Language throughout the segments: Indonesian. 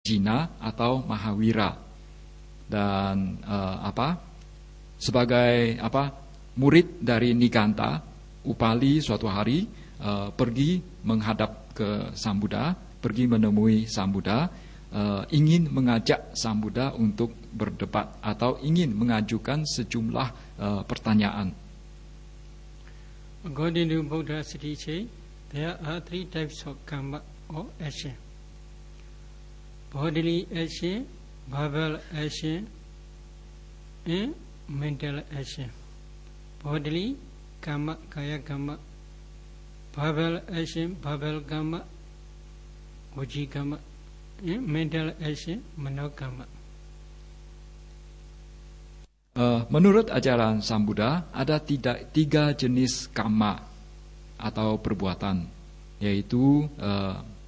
Jina atau Mahawira. Dan sebagai murid dari Niganta, Upali suatu hari pergi menghadap ke Sambuddha, pergi menemui Sambuddha, ingin mengajak Sambuddha untuk berdebat atau ingin mengajukan sejumlah pertanyaan. According to Buddha's teaching, there are three types of karma or action: bodily action, verbal action, and mental action. Bodily karma, kaya karma; verbal action, verbal karma, vaci karma; and mental action, mano karma. Menurut ajaran Sambuddha, ada tiga jenis karma atau perbuatan, yaitu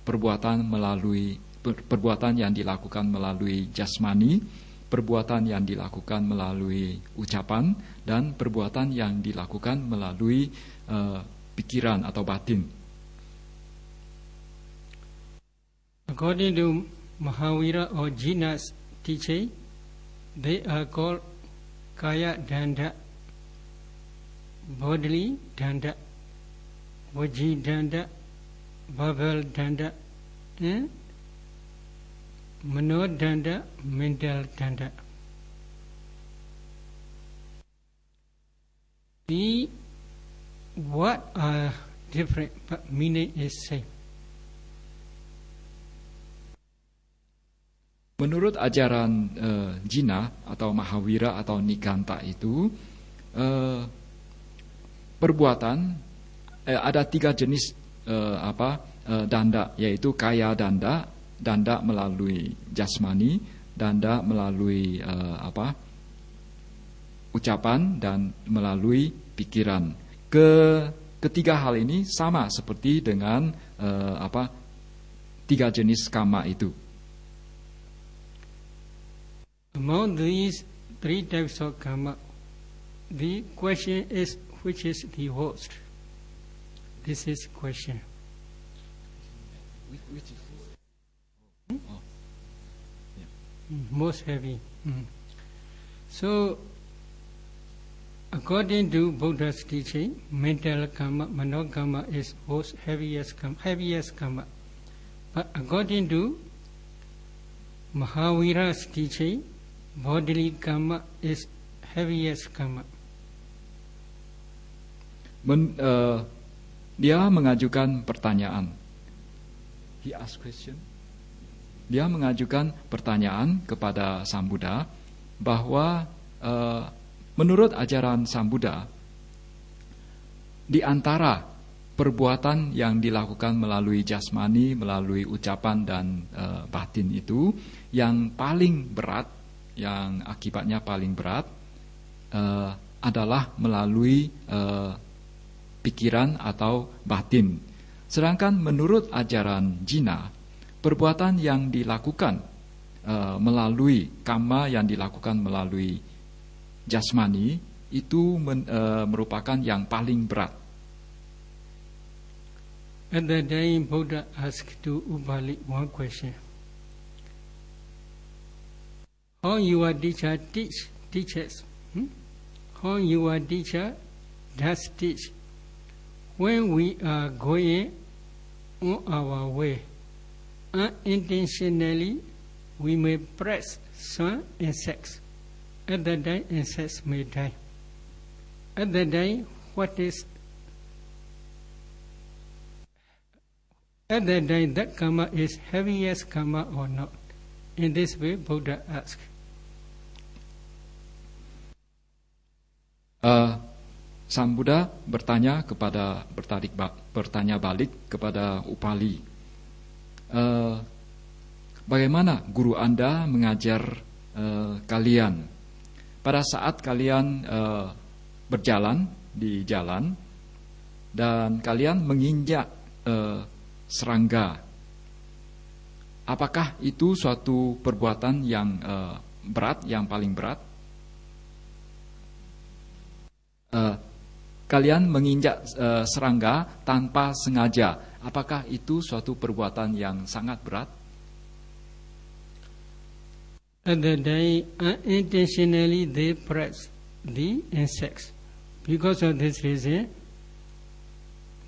perbuatan yang dilakukan melalui jasmani, perbuatan yang dilakukan melalui ucapan, dan perbuatan yang dilakukan melalui pikiran atau batin. According to Mahawira or Jina's teaching, they are called Kaya Danda, bodily Danda, vaci Danda, verbal Danda, and mano Danda, mental Danda. The what are different but meaning is same. Menurut ajaran Jina atau Mahawira atau Niganta itu, perbuatan ada tiga jenis danda, yaitu kaya danda, danda melalui jasmani, danda melalui ucapan, dan melalui pikiran. Ketiga hal ini sama seperti dengan tiga jenis karma itu. Among these three types of karma, the question is, which is the worst? This is question. Which is Most heavy. So, according to Buddha's teaching, mental karma, mano karma is most heaviest karma. But according to Mahawira's teaching, bodily karma is heaviest karma. Dia mengajukan pertanyaan. He asked question. Dia mengajukan pertanyaan kepada Sambuddha bahwa menurut ajaran Sambuddha, di antara perbuatan yang dilakukan melalui jasmani, melalui ucapan dan batin itu, yang paling berat, yang akibatnya paling berat adalah melalui pikiran atau batin. Sedangkan menurut ajaran Jina, perbuatan yang dilakukan melalui karma yang dilakukan melalui jasmani itu merupakan yang paling berat. At that time, Buddha asked to Upali one question: how your teacher teaches? How your teacher does teach? When we are going on our way, unintentionally we may press some insects. At that time, insects may die. At that time, at that time, that karma is heaviest karma or not? In this way, Buddha asked. Sang Buddha bertanya balik kepada Upali, bagaimana guru Anda mengajar kalian pada saat kalian berjalan di jalan dan kalian menginjak serangga? Apakah itu suatu perbuatan yang berat, yang paling berat? Kalian menginjak serangga tanpa sengaja, apakah itu suatu perbuatan yang sangat berat? At the day, unintentionally they press the insects. Because of this reason,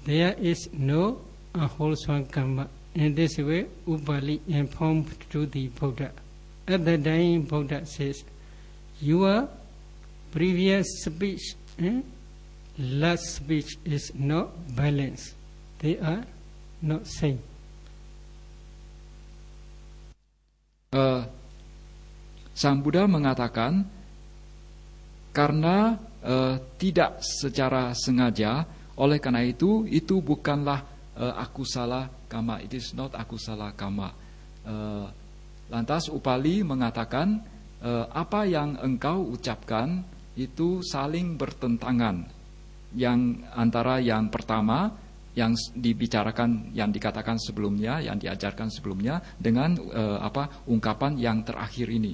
there is no unwholesome karma. In this way, Upali informed to the Buddha. At the time, Buddha says, your previous speech and last speech is not balanced. They are not same. Sang Buddha mengatakan karena tidak secara sengaja, oleh karena itu bukanlah akusala kama. It is not akusala kama. Lantas Upali mengatakan apa yang engkau ucapkan itu saling bertentangan. Yang antara yang pertama yang dibicarakan, yang dikatakan sebelumnya, yang diajarkan sebelumnya dengan ungkapan yang terakhir ini.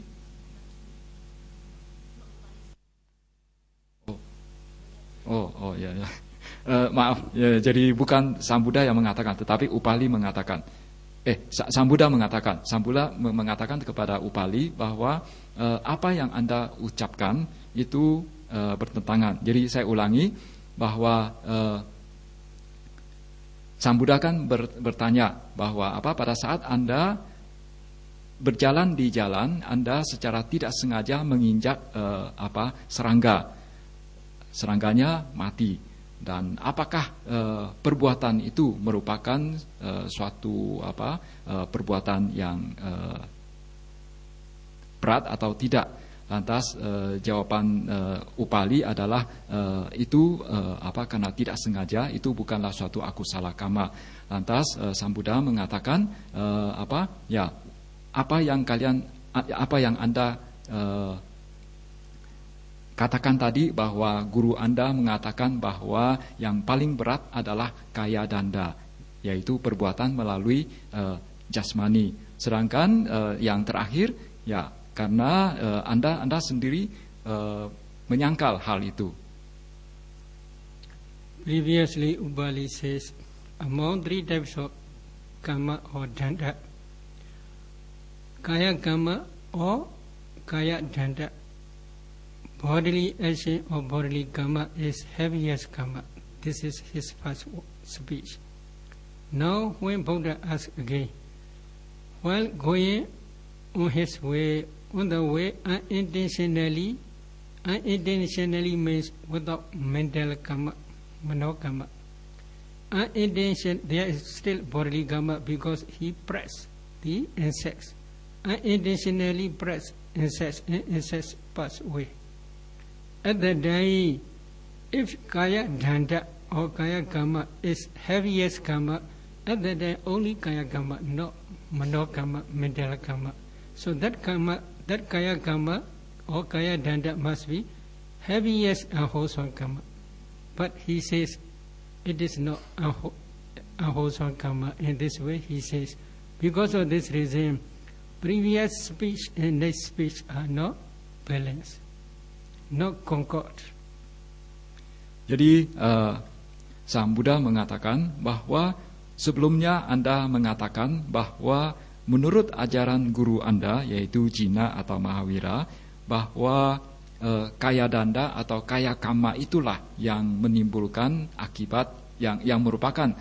Ya. Maaf, ya, jadi bukan Sang Buddha yang mengatakan, tetapi Upali mengatakan. Sang Buddha mengatakan kepada Upali bahwa apa yang Anda ucapkan itu bertentangan. Jadi saya ulangi bahwa Sang Buddha kan bertanya bahwa pada saat Anda berjalan di jalan, Anda secara tidak sengaja menginjak serangga. Serangganya mati. Dan apakah perbuatan itu merupakan suatu perbuatan yang berat atau tidak? Lantas jawaban Upali adalah itu karena tidak sengaja, itu bukanlah suatu akusala kama. Lantas Sang Buddha mengatakan apa yang Anda katakan tadi, bahwa guru Anda mengatakan bahwa yang paling berat adalah kaya danda, yaitu perbuatan melalui jasmani. Sedangkan yang terakhir, ya karena Anda sendiri menyangkal hal itu. Previously, Upali says, among three types of karma or danda, kaya karma or kaya danda, bodily action or bodily karma is heaviest karma. This is his first speech. Now, when Buddha asked again, while going on his way, on the way unintentionally means without mental karma, mano karma. Unintentional, there is still bodily karma because he pressed the insects. Unintentionally pressed insects, and insects pass away. At the day, if kaya danda or kaya karma is heaviest karma, at the day only kaya karma, not mano karma, mental karma. So that kaya karma or kaya danda must be heaviest unwholesome karma. But he says it is not unwholesome karma. In this way, he says, because of this reason, previous speech and next speech are not balanced. No concord. Jadi Sang Buddha mengatakan bahwa sebelumnya Anda mengatakan bahwa menurut ajaran guru Anda, yaitu Jina atau Mahavira, bahwa kaya danda atau kaya karma itulah yang menimbulkan akibat yang merupakan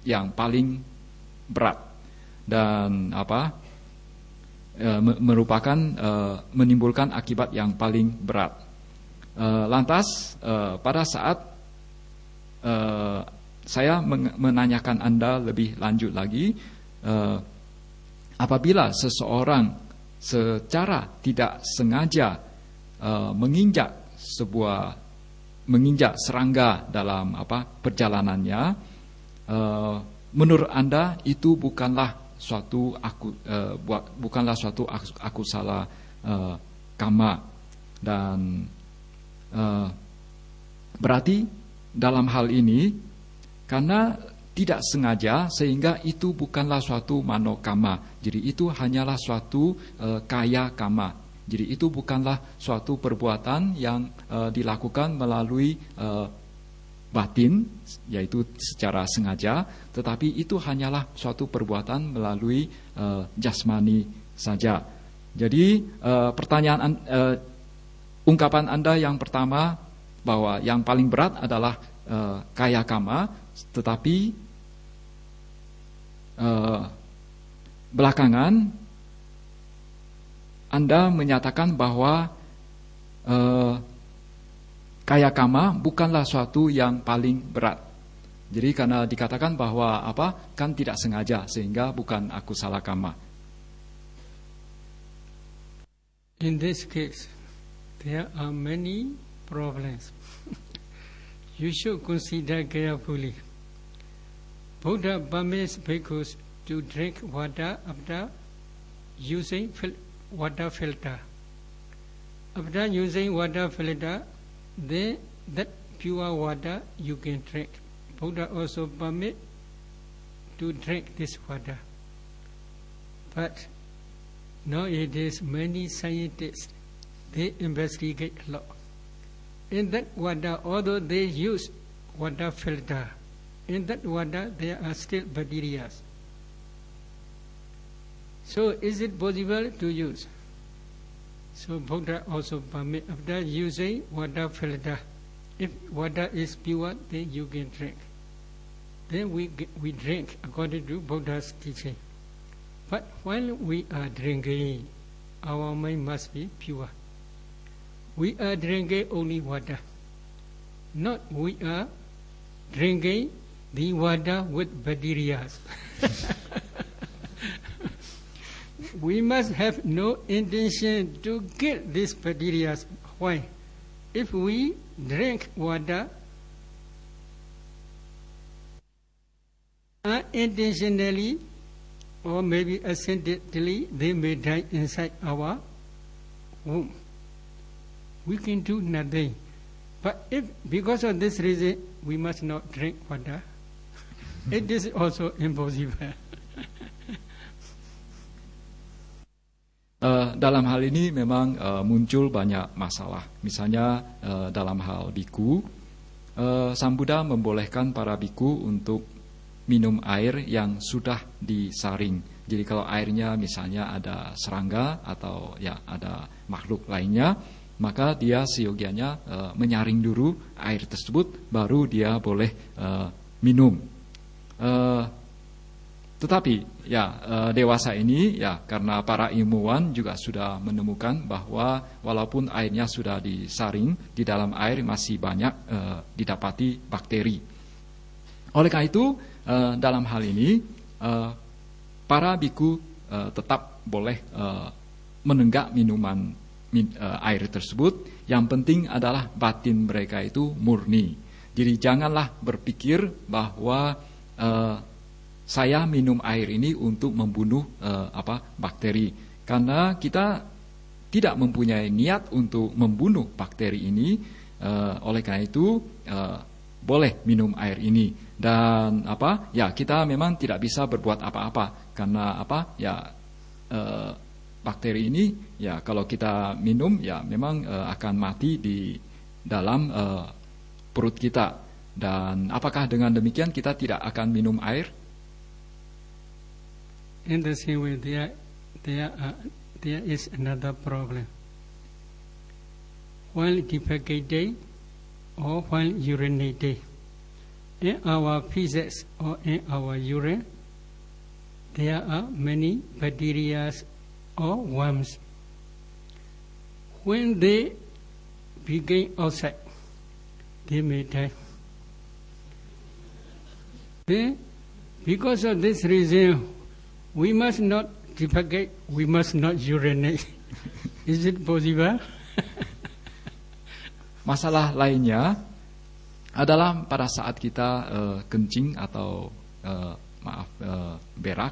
yang paling berat dan merupakan menimbulkan akibat yang paling berat. Lantas pada saat saya menanyakan Anda lebih lanjut lagi, apabila seseorang secara tidak sengaja menginjak serangga dalam perjalanannya, menurut Anda itu bukanlah suatu akusala kama, dan berarti dalam hal ini karena tidak sengaja sehingga itu bukanlah suatu mano kama, jadi itu hanyalah suatu kaya kama, jadi itu bukanlah suatu perbuatan yang dilakukan melalui batin, yaitu secara sengaja, tetapi itu hanyalah suatu perbuatan melalui jasmani saja. Jadi ungkapan Anda yang pertama bahwa yang paling berat adalah kaya kama, tetapi belakangan Anda menyatakan bahwa kaya kama bukanlah suatu yang paling berat. Jadi karena dikatakan bahwa kan tidak sengaja, sehingga bukan aku salah kama. In this case, there are many problems. You should consider carefully. Buddha permits bhikkhus to drink water after using water filter. After using water filter, that pure water you can drink. Buddha also permit to drink this water. But nowadays, many scientists, they investigate a lot. In that water, although they use water filter, in that water there are still bacteria. So is it possible to use? So Buddha also permit after using water filter, if water is pure, then you can drink. Then we drink according to Buddha's teaching. But while we are drinking, our mind must be pure. We are drinking only water. Not we are drinking the water with bacteria. We must have no intention to get these bacteria. Why? If we drink water unintentionally, or maybe accidentally, they may die inside our womb. We can do nothing. But if because of this reason we must not drink water, it is also impossible. Dalam hal ini memang muncul banyak masalah. Misalnya dalam hal biku, Sang Buddha membolehkan para biku untuk minum air yang sudah disaring. Jadi kalau airnya misalnya ada serangga atau ya ada makhluk lainnya, maka dia seyogianya menyaring dulu air tersebut, baru dia boleh minum. Tetapi ya dewasa ini ya karena para ilmuwan juga sudah menemukan bahwa walaupun airnya sudah disaring, di dalam air masih banyak didapati bakteri. Oleh karena itu dalam hal ini para biku tetap boleh menenggak minuman air tersebut. Yang penting adalah batin mereka itu murni. Jadi janganlah berpikir bahwa saya minum air ini untuk membunuh bakteri, karena kita tidak mempunyai niat untuk membunuh bakteri ini. Oleh karena itu boleh minum air ini, dan ya kita memang tidak bisa berbuat apa-apa karena bakteri ini ya kalau kita minum ya memang akan mati di dalam perut kita. Dan apakah dengan demikian kita tidak akan minum air? In the same way, there is another problem. While defecating or while urinating, in our feces or in our urine, there are many bacteria or worms. When they begin outside, they may die. Then, because of this reason, we must not defecate, we must not urinate. Is it possible? Masalah lainnya adalah pada saat kita kencing atau berak,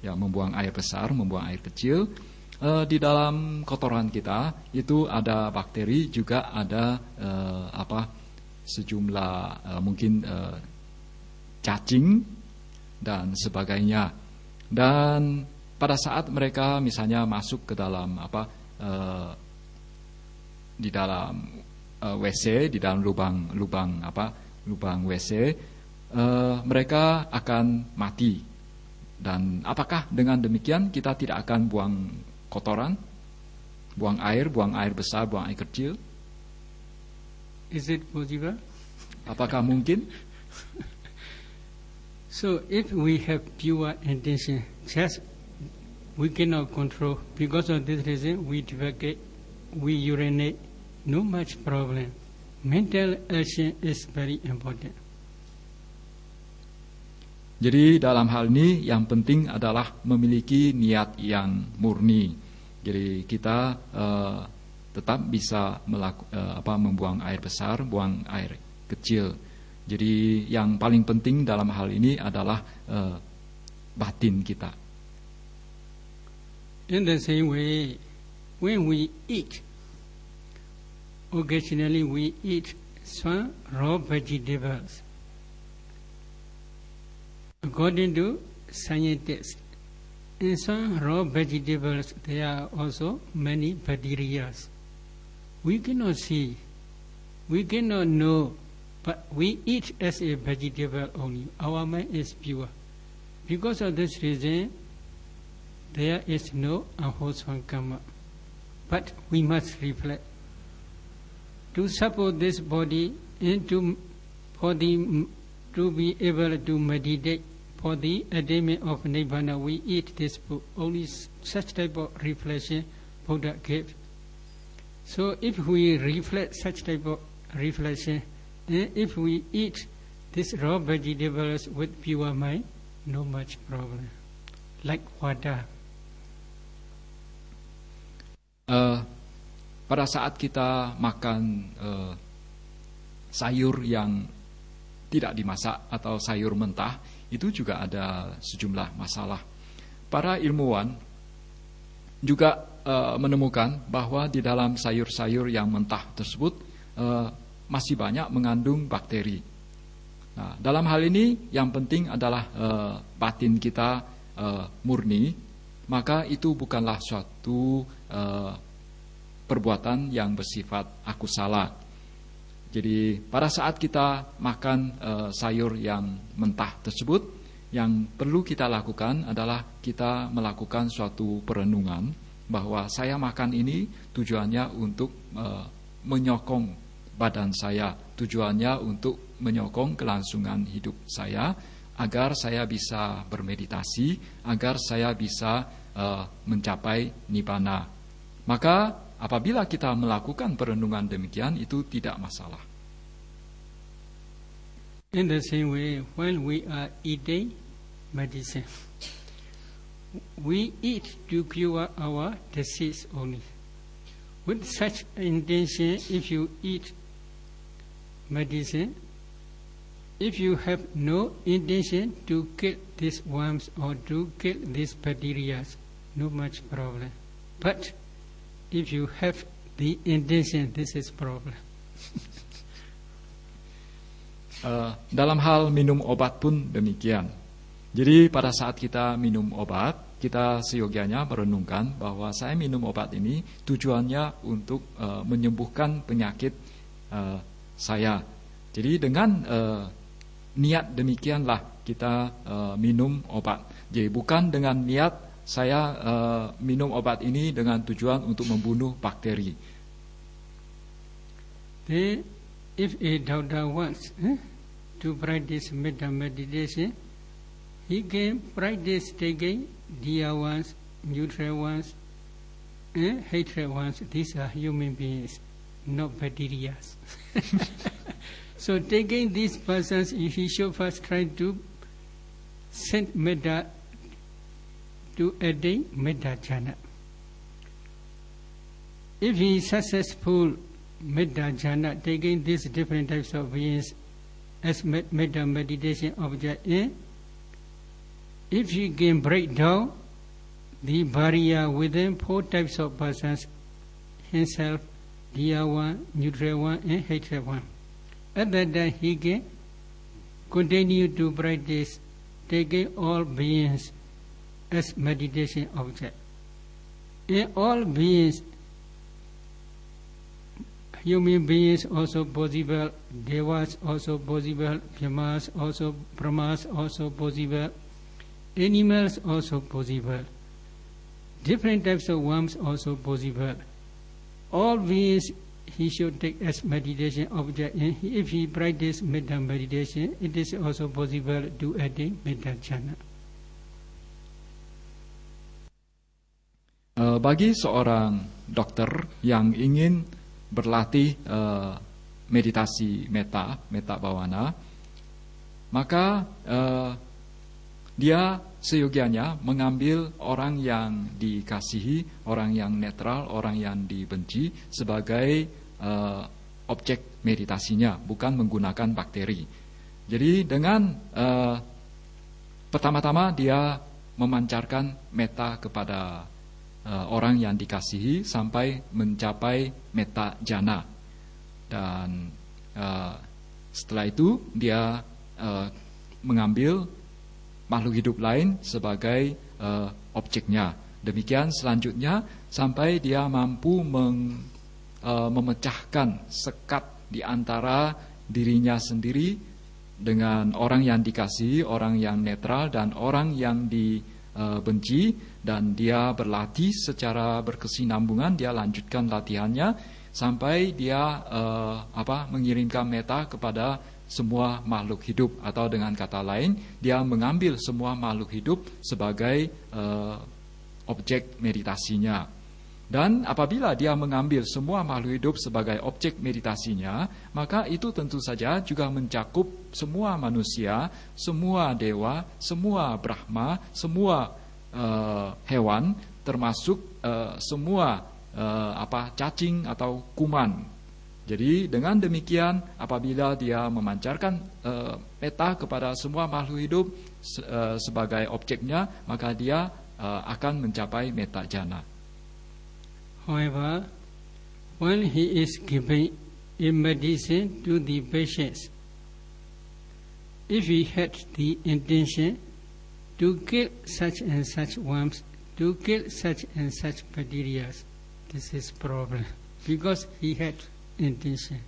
ya membuang air besar, membuang air kecil, di dalam kotoran kita itu ada bakteri, juga ada sejumlah mungkin cacing dan sebagainya. Dan pada saat mereka misalnya masuk ke dalam di dalam WC, di dalam lubang WC, mereka akan mati. Dan apakah dengan demikian kita tidak akan buang kotoran? buang air besar, buang air kecil. Is it possible? Apakah mungkin? So if we have pure intention, just we cannot control. Because of this reason, we defecate, we urinate, no much problem. Mental action is very important. Jadi dalam hal ini yang penting adalah memiliki niat yang murni. Jadi kita tetap bisa membuang air besar, buang air kecil. Jadi yang paling penting dalam hal ini adalah batin kita. In the same way, when we eat, occasionally we eat some raw vegetables. According to scientists, in some raw vegetables there are also many bacteria. We cannot see, we cannot know, but we eat as a vegetable only. Our mind is pure. Because of this reason, there is no unwholesome karma. But we must reflect. To support this body and to be able to meditate for the attainment of Nibbana, we eat this food. Only such type of reflection Buddha gave. So if we reflect such type of reflection, and if we eat these raw vegetables with pure mind, no much problem. Like water. Pada saat kita makan sayur yang tidak dimasak atau sayur mentah, itu juga ada sejumlah masalah. Para ilmuwan juga menemukan bahwa di dalam sayur-sayur yang mentah tersebut masih banyak mengandung bakteri. Nah, dalam hal ini yang penting adalah batin kita murni, maka itu bukanlah suatu perbuatan yang bersifat akusala. Jadi pada saat kita makan sayur yang mentah tersebut, yang perlu kita lakukan adalah kita melakukan suatu perenungan bahwa saya makan ini tujuannya untuk menyokong badan saya, tujuannya untuk menyokong kelangsungan hidup saya, agar saya bisa bermeditasi, agar saya bisa mencapai nibbana. Maka apabila kita melakukan perenungan demikian, itu tidak masalah. In the same way, when we are eating medicine, we eat to cure our disease only. With such intention, if you eat medicine, if you have no intention to kill these worms or to kill these bacteria, no much problem. But if you have the intention, this is problem. Dalam hal minum obat pun demikian. Jadi pada saat kita minum obat, kita seyogianya merenungkan bahwa saya minum obat ini tujuannya untuk menyembuhkan penyakit saya. Jadi dengan niat demikianlah kita minum obat. Jadi bukan dengan niat saya minum obat ini dengan tujuan untuk membunuh bakteri. If a doctor wants to practice metta meditation, he can practice taking dear ones, neutral ones, and hatred ones. These are human beings, not bacteria. So taking these persons, he should first try to send metta to attain metta jhana. If he is successful metta jhana, taking these different types of beings as metta meditation object, if he can break down the barrier within 4 types of persons, himself, dear one, neutral one, and hatred one, at that time he can continue to practice taking all beings as meditation object. In all beings, human beings also possible, devas also possible, yamas also, brahmas also possible, animals also possible, different types of worms also possible. always he should take as meditation object. And if he practice metta meditation, it is also possible to attain metta jhana. Bagi seorang dokter yang ingin berlatih meditasi metta bhavana, maka dia seyogianya mengambil orang yang dikasihi, orang yang netral, orang yang dibenci sebagai objek meditasinya, bukan menggunakan bakteri. Jadi dengan pertama-tama dia memancarkan metta kepada orang yang dikasihi sampai mencapai metta jhana, dan setelah itu dia mengambil makhluk hidup lain sebagai objeknya. Demikian selanjutnya sampai dia mampu memecahkan sekat di antara dirinya sendiri dengan orang yang dikasihi, orang yang netral, dan orang yang dibenci, dan dia berlatih secara berkesinambungan. Dia lanjutkan latihannya sampai dia mengirimkan metta kepada semua makhluk hidup, atau dengan kata lain dia mengambil semua makhluk hidup sebagai objek meditasinya. Dan apabila dia mengambil semua makhluk hidup sebagai objek meditasinya, maka itu tentu saja juga mencakup semua manusia, semua dewa, semua Brahma, semua hewan, termasuk semua cacing atau kuman. Jadi dengan demikian, apabila dia memancarkan metta kepada semua makhluk hidup sebagai objeknya, maka dia akan mencapai metta jhana. However, when he is giving a medicine to the patients, if he had the intention to kill such and such worms, to kill such and such bacteria, this is problem, because he had intention.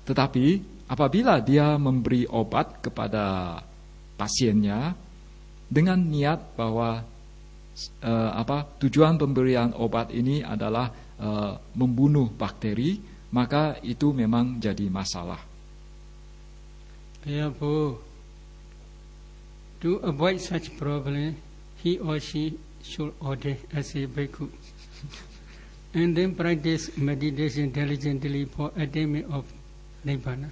Tetapi apabila dia memberi obat kepada pasiennya dengan niat bahwa tujuan pemberian obat ini adalah membunuh bakteri, maka itu memang jadi masalah. Therefore, to avoid such problem, he or she should order as a bhikkhu, and then practice meditation diligently for attainment of nibbana.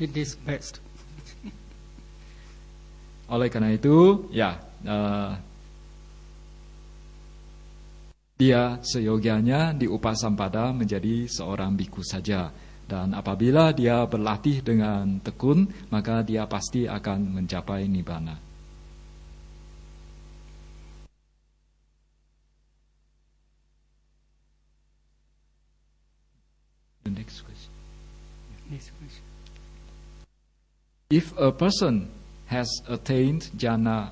It is best. Oleh karena itu, dia seyogianya diupasampada menjadi seorang bhikkhu saja. Dan apabila dia berlatih dengan tekun, maka dia pasti akan mencapai nibbana. The next question. If a person has attained jhana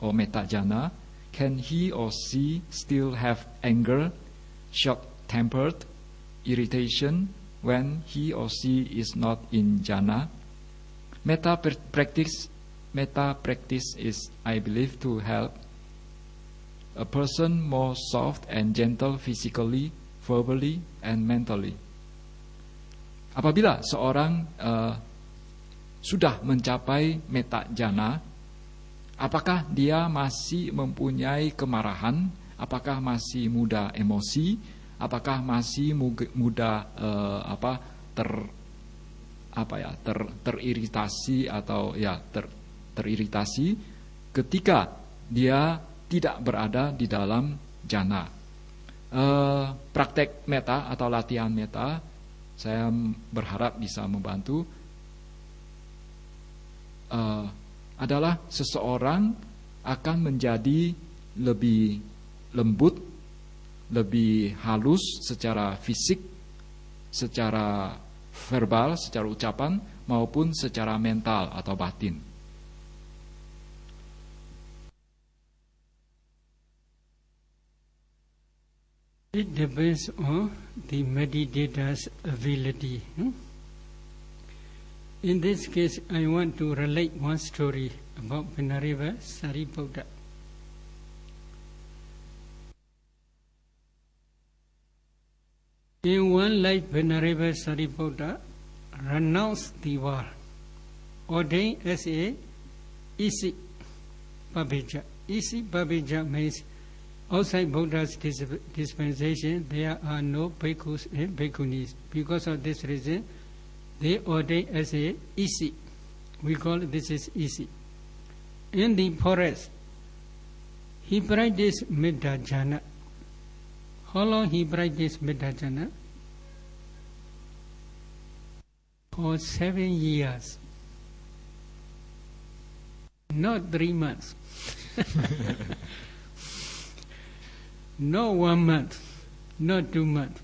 or metta jhana, can he or she still have anger, short-tempered, irritation when he or she is not in jhana? Metta practice is, I believe, to help a person more soft and gentle physically, verbally, and mentally. Apabila seorang sudah mencapai metta jhana, apakah dia masih mempunyai kemarahan? Apakah masih mudah emosi? Apakah masih mudah teriritasi atau teriritasi ketika dia tidak berada di dalam jhana? Praktek metta atau latihan metta, saya berharap bisa membantu. Adalah seseorang akan menjadi lebih lembut, lebih halus secara fisik, secara verbal, secara ucapan, maupun secara mental atau batin. It depends on the meditator's ability. In this case, I want to relate one story about Venerable Sariputta. In one life, Venerable Sariputta renounced the world, ordained as a Isi Babija. Isi Babija means outside Buddha's dispensation there are no bhikkhus and bhikkhunis. Because of this reason, they ordained as a Isi. We call this is Isi. In the forest, he practiced Metta Jhana. How long he practiced Metta Jhana? For 7 years. Not 3 months. Not 1 month. Not 2 months.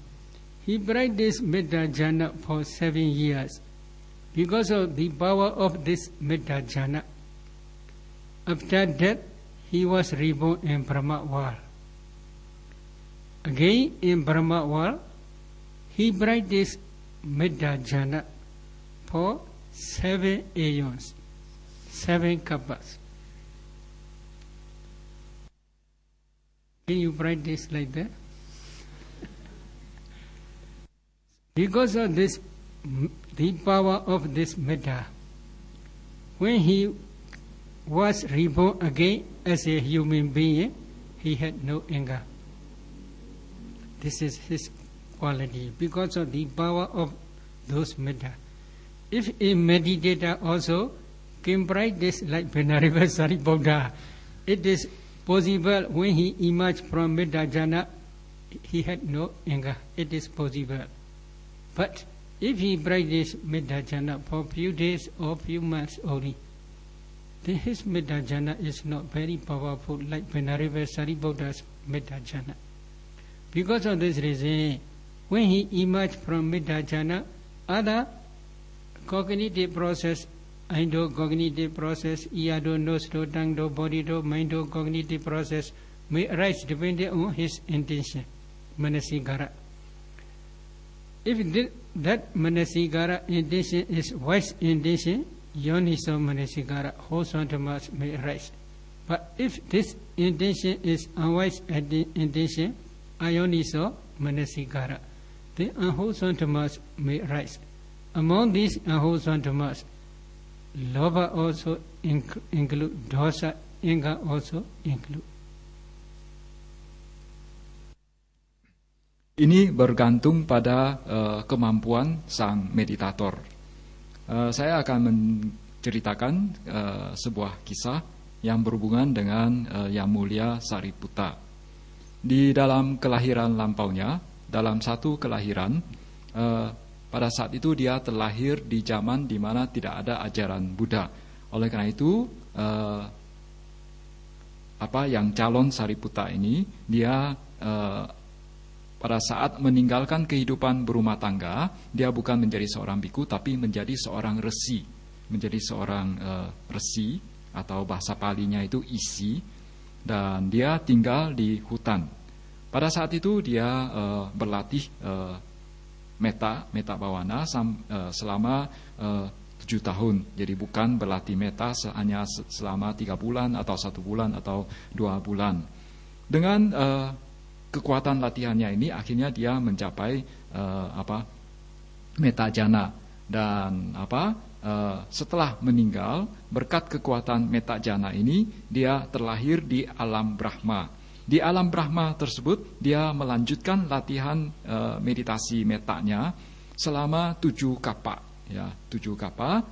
He practiced Metta Jhana for 7 years. Because of the power of this Metta Jhana. After that, he was reborn in Brahma world. Again, in Brahma world, he practiced Metta Jhana for 7 aeons, 7 kappas. Can you practice like that? Because of this, the power of this metta, when he was reborn again as a human being, he had no anger. This is his quality because of the power of those metta. If a meditator also can practice like Venerable Sariputta, it is possible when he emerged from Metta Jhana, he had no anger. It is possible. But if he practiced Metta Jhana for few days or few months only, then his Metta Jhana is not very powerful like Venerable Sariputta's Metta Jhana. Because of this reason, when he emerged from Metta Jhana, other cognitive process, cognitive process, ear do, nose do, tongue do, body do, mind do, cognitive process may arise depending on his intention, manasigara. If that manasigara intention is wise intention, yoniso manasigara, wholesome dhammas may arise. But if this intention is unwise intention, ayoniso manasigara, then unwholesome dhammas may arise. Among these unwholesome dhammas, lobha also include, dosa, anger also include. Ini bergantung pada kemampuan sang meditator. Saya akan menceritakan sebuah kisah yang berhubungan dengan Yang Mulia Sariputta. Di dalam kelahiran lampaunya, dalam satu kelahiran, pada saat itu dia terlahir di zaman di mana tidak ada ajaran Buddha. Oleh karena itu, yang calon Sariputta ini, dia pada saat meninggalkan kehidupan berumah tangga, dia bukan menjadi seorang biku, tapi menjadi seorang resi. Menjadi seorang resi, atau bahasa Palinya itu isi, dan dia tinggal di hutan. Pada saat itu dia berlatih metta bawana selama 7 tahun. Jadi bukan berlatih metta hanya selama 3 bulan, atau 1 bulan, atau 2 bulan. Dengan kekuatan latihannya ini akhirnya dia mencapai Metta Jhana, dan setelah meninggal berkat kekuatan Metta Jhana ini dia terlahir di alam Brahma. Di alam Brahma tersebut dia melanjutkan latihan meditasi mettanya selama 7 kapa, ya, 7 kapa.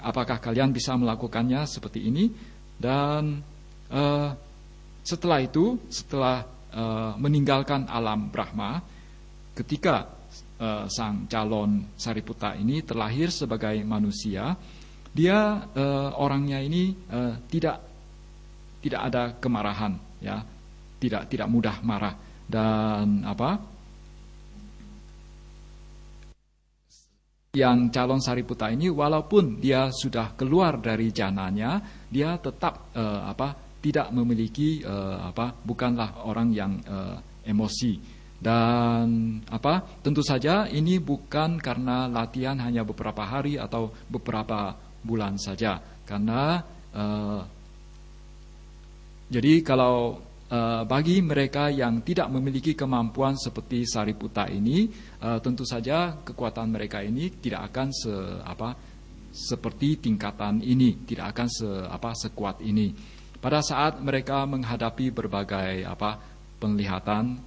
Apakah kalian bisa melakukannya seperti ini? Dan setelah itu, setelah meninggalkan alam Brahma, ketika sang calon Sariputta ini terlahir sebagai manusia, dia orangnya ini tidak ada kemarahan, ya, tidak mudah marah, dan yang calon Sariputta ini walaupun dia sudah keluar dari jhananya, dia tetap tidak memiliki bukanlah orang yang emosi. Dan tentu saja ini bukan karena latihan hanya beberapa hari atau beberapa bulan saja. Karena jadi kalau bagi mereka yang tidak memiliki kemampuan seperti Sariputta ini, tentu saja kekuatan mereka ini tidak akan seperti tingkatan ini, tidak akan sekuat ini. Pada saat mereka menghadapi berbagai penglihatan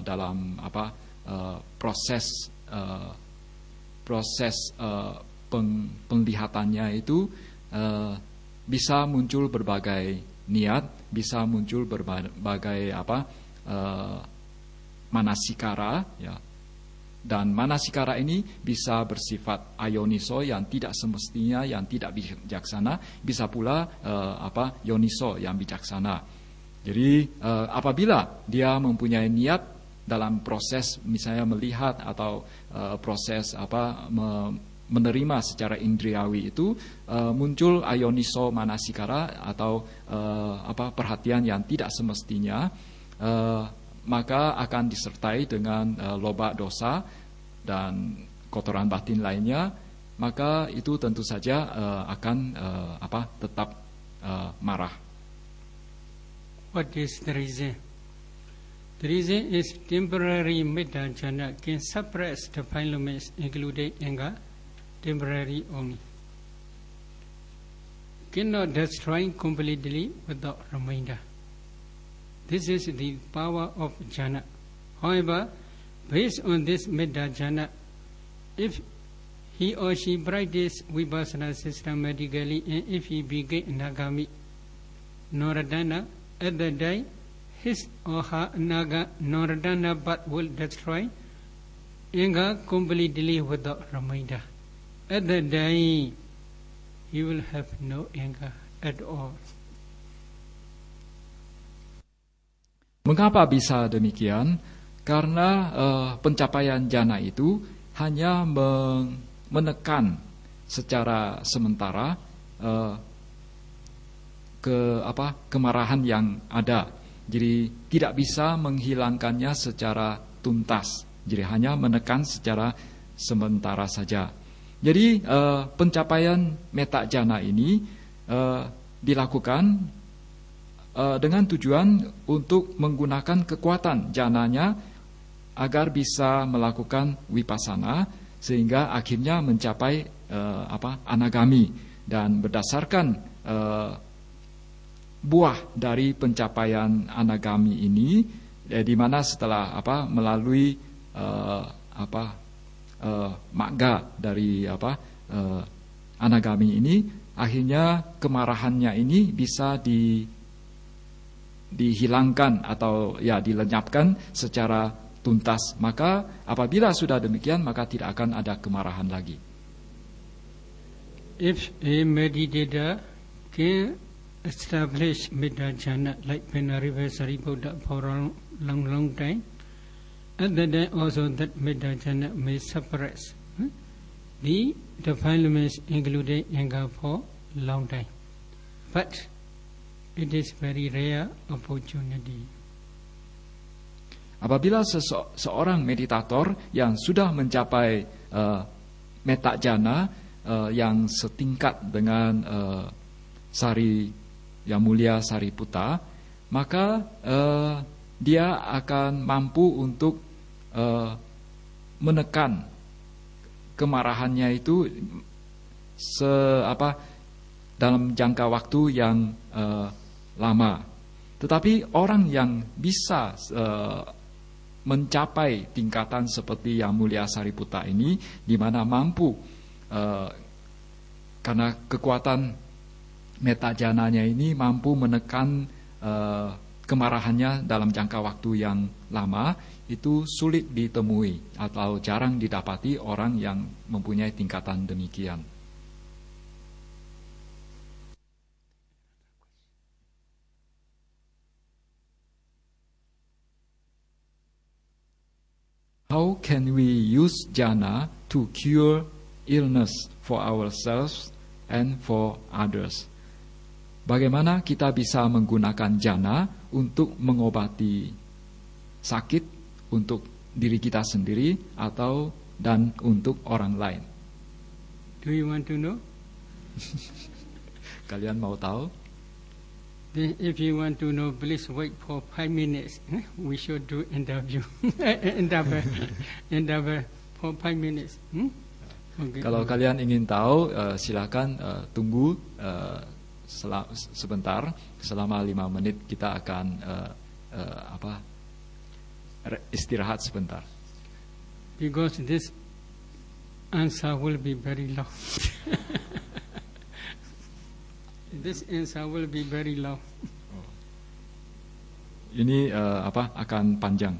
dalam proses penglihatannya itu bisa muncul berbagai niat, bisa muncul berbagai manasikara, ya. Dan manasikara ini bisa bersifat ayoniso yang tidak semestinya, yang tidak bijaksana, bisa pula yoniso yang bijaksana. Jadi apabila dia mempunyai niat dalam proses misalnya melihat atau proses menerima secara indriawi itu, muncul ayoniso manasikara atau perhatian yang tidak semestinya, maka akan disertai dengan loba dosa dan kotoran batin lainnya, maka itu tentu saja akan tetap marah. What is the reason? The reason is temporary metta jhana can suppress the filaments including anger, temporary only. Cannot destroy completely without remainder. This is the power of jhana. However, based on this metta jhana, if he or she practice vipassana systematically, and if he became Nagami Noradana, at that day his or her Noradana path will destroy anger completely without remainder. At that day he will have no anger at all. Mengapa bisa demikian? Karena pencapaian jana itu hanya menekan secara sementara kemarahan yang ada. Jadi tidak bisa menghilangkannya secara tuntas. Jadi hanya menekan secara sementara saja. Jadi pencapaian metta jana ini dilakukan dengan tujuan untuk menggunakan kekuatan jananya agar bisa melakukan vipassana sehingga akhirnya mencapai anagami, dan berdasarkan buah dari pencapaian anagami ini, di mana setelah melalui magga dari anagami ini, akhirnya kemarahannya ini bisa dihilangkan atau dilenyapkan secara tuntas. Maka apabila sudah demikian, maka tidak akan ada kemarahan lagi. If a meditator can establish metta jhana like Venerable Sariputta for a long time, at that time also that metta jhana may suppress the defilements including anger for long time. But it is very rare opportunity. Apabila seorang meditator yang sudah mencapai metta jhana yang setingkat dengan yang mulia Sariputta, maka dia akan mampu untuk menekan kemarahannya itu dalam jangka waktu yang lama. Tetapi orang yang bisa mencapai tingkatan seperti yang mulia Sariputta ini, di mana mampu karena kekuatan metta jananya ini mampu menekan kemarahannya dalam jangka waktu yang lama, itu sulit ditemui atau jarang didapati orang yang mempunyai tingkatan demikian. How can we use jhana to cure illness for ourselves and for others? Bagaimana kita bisa menggunakan jhana untuk mengobati sakit untuk diri kita sendiri dan untuk orang lain? Do you want to know? Kalian mau tahu? Then if you want to know, please wait for 5 minutes. We should do interview, interview for 5 minutes. Okay. Kalau kalian ingin tahu, silakan tunggu sebentar. Selama 5 menit kita akan istirahat sebentar. Because this answer will be very long. This answer will be very long. Ini akan panjang.